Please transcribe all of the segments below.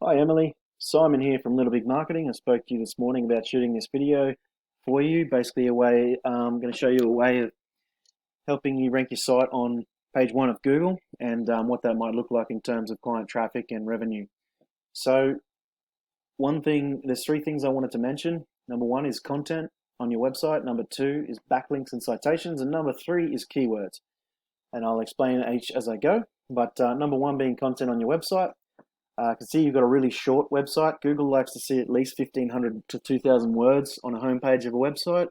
Hi Emily, Simon here from Little Big Marketing. I spoke to you this morning about shooting this video for you. Basically I'm going to show you a way of helping you rank your site on page one of Google and what that might look like in terms of client traffic and revenue. So there's three things I wanted to mention. Number one is content on your website. Number two is backlinks and citations. And number three is keywords. And I'll explain each as I go. But number one being content on your website. I can see you've got a really short website. Google likes to see at least 1,500 to 2,000 words on a homepage of a website.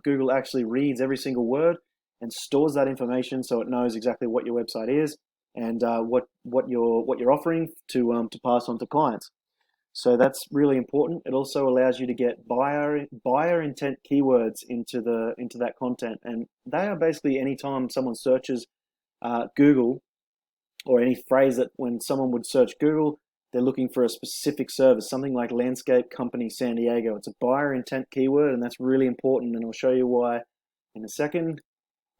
Google actually reads every single word and stores that information so it knows exactly what your website is and what you're offering to pass on to clients. So that's really important. It also allows you to get buyer intent keywords into that content, and they are basically anytime someone searches Google, or any phrase that when someone would search Google, they're looking for a specific service, something like Landscape Company San Diego. It's a buyer intent keyword, and that's really important, and I'll show you why in a second.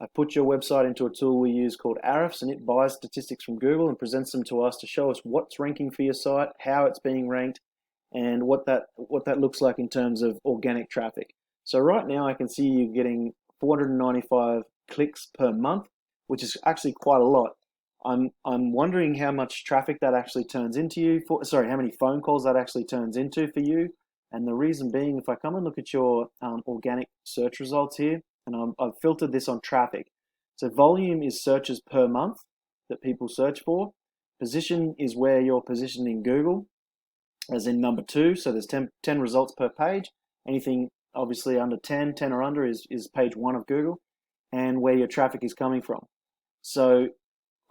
I put your website into a tool we use called Ahrefs, and it buys statistics from Google and presents them to us to show us what's ranking for your site, how it's being ranked, and what that looks like in terms of organic traffic. So right now I can see you getting 495 clicks per month, which is actually quite a lot. I'm wondering how much traffic that actually turns into you how many phone calls that actually turns into for you. And the reason being, if I come and look at your organic search results here, and I've filtered this on traffic. So volume is searches per month that people search for. Position is where you're positioned in Google, as in number 2. So there's 10 results per page. Anything obviously under 10 or under is page 1 of Google, and where your traffic is coming from. So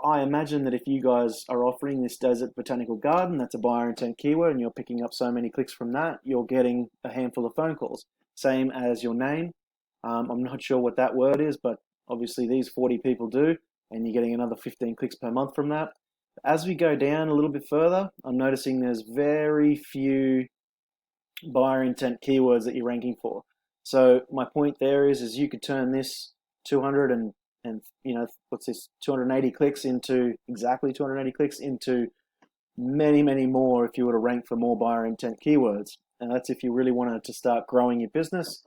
I imagine that if you guys are offering this desert botanical garden, that's a buyer intent keyword, and you're picking up so many clicks from that, you're getting a handful of phone calls. Same as your name. I'm not sure what that word is, but obviously these 40 people do, and you're getting another 15 clicks per month from that. As we go down a little bit further, I'm noticing there's very few buyer intent keywords that you're ranking for. So my point there is you could turn this 200 and 280 clicks into exactly 280 clicks into many more if you were to rank for more buyer intent keywords. And that's if you really wanted to start growing your business.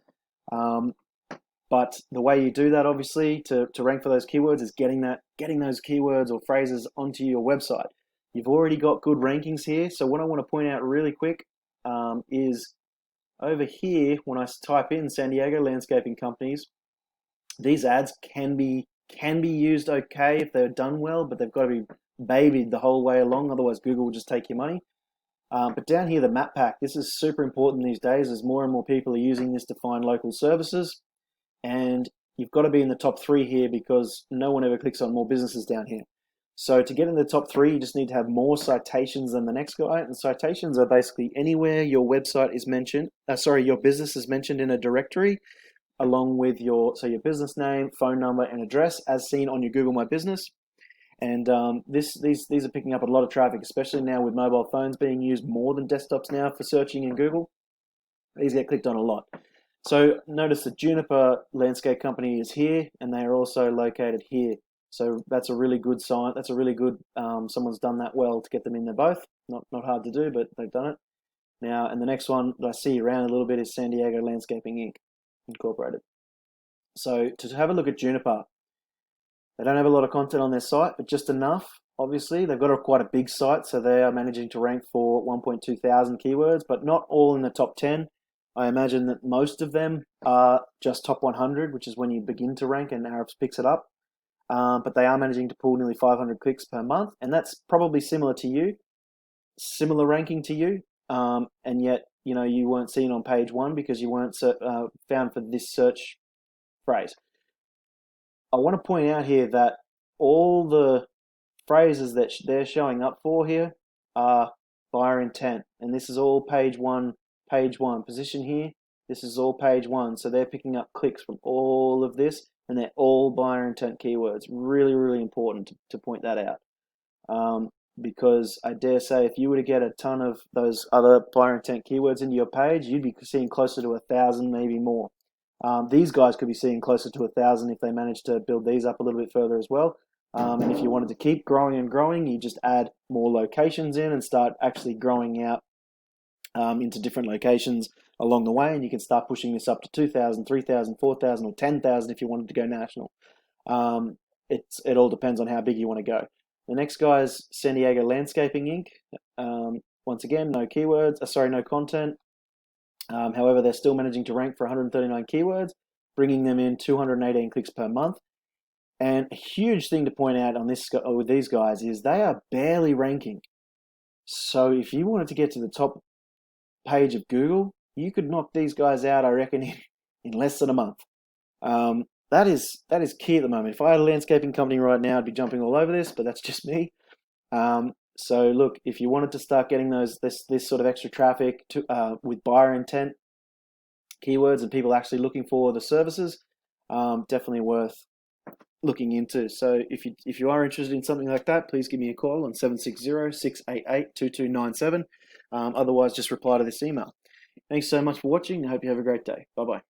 But the way you do that, obviously, to rank for those keywords is getting those keywords or phrases onto your website. You've already got good rankings here. So what I want to point out really quick is over here, when I type in San Diego landscaping companies, these ads can be used okay if they're done well, but they've got to be babied the whole way along. Otherwise, Google will just take your money. But down here, the map pack, this is super important these days as more and more people are using this to find local services. And you've got to be in the top 3 here because no one ever clicks on more businesses down here. So to get in the top 3, you just need to have more citations than the next guy. And citations are basically anywhere your website is mentioned, your business is mentioned in a directory, along with your business name, phone number, and address as seen on your Google My Business. And these are picking up a lot of traffic, especially now with mobile phones being used more than desktops now for searching in Google. These get clicked on a lot. So notice the Juniper Landscape Company is here, and they are also located here. So that's a really good sign. That's a really good, someone's done that well to get them in there both. Not hard to do, but they've done it. Now, and the next one that I see around a little bit is San Diego Landscaping Inc. Incorporated. So to have a look at Juniper, they don't have a lot of content on their site, but just enough. Obviously, they've got quite a big site, so they are managing to rank for 1.2 thousand keywords, but not all in the top 10. I imagine that most of them are just top 100, which is when you begin to rank and Ahrefs picks it up. But they are managing to pull nearly 500 clicks per month, and that's probably similar ranking to you, and yet you weren't seen on page 1 because you weren't found for this search phrase. I want to point out here that all the phrases that they're showing up for here are buyer intent, and this is all page 1. Position here, this is all page 1. So they're picking up clicks from all of this, and they're all buyer intent keywords. Really important to point that out. Because I dare say if you were to get a ton of those other buyer intent keywords into your page, you'd be seeing closer to 1,000, maybe more. These guys could be seeing closer to 1,000 if they manage to build these up a little bit further as well. And if you wanted to keep growing and growing, you just add more locations in and start actually growing out into different locations along the way, and you can start pushing this up to 2,000, 3,000, 4,000, or 10,000 if you wanted to go national. It all depends on how big you want to go. The next guy is San Diego Landscaping Inc. Once again, no keywords, no content. However, they're still managing to rank for 139 keywords, bringing them in 218 clicks per month. And a huge thing to point out on this with these guys is they are barely ranking. So if you wanted to get to the top page of Google, you could knock these guys out, I reckon, in less than a month. That is key at the moment. If I had a landscaping company right now, I'd be jumping all over this, but that's just me. So look, if you wanted to start getting this sort of extra traffic with buyer intent keywords and people actually looking for the services, definitely worth looking into. So if you are interested in something like that, please give me a call on 760-688-2297. Otherwise, just reply to this email. Thanks so much for watching. I hope you have a great day. Bye-bye.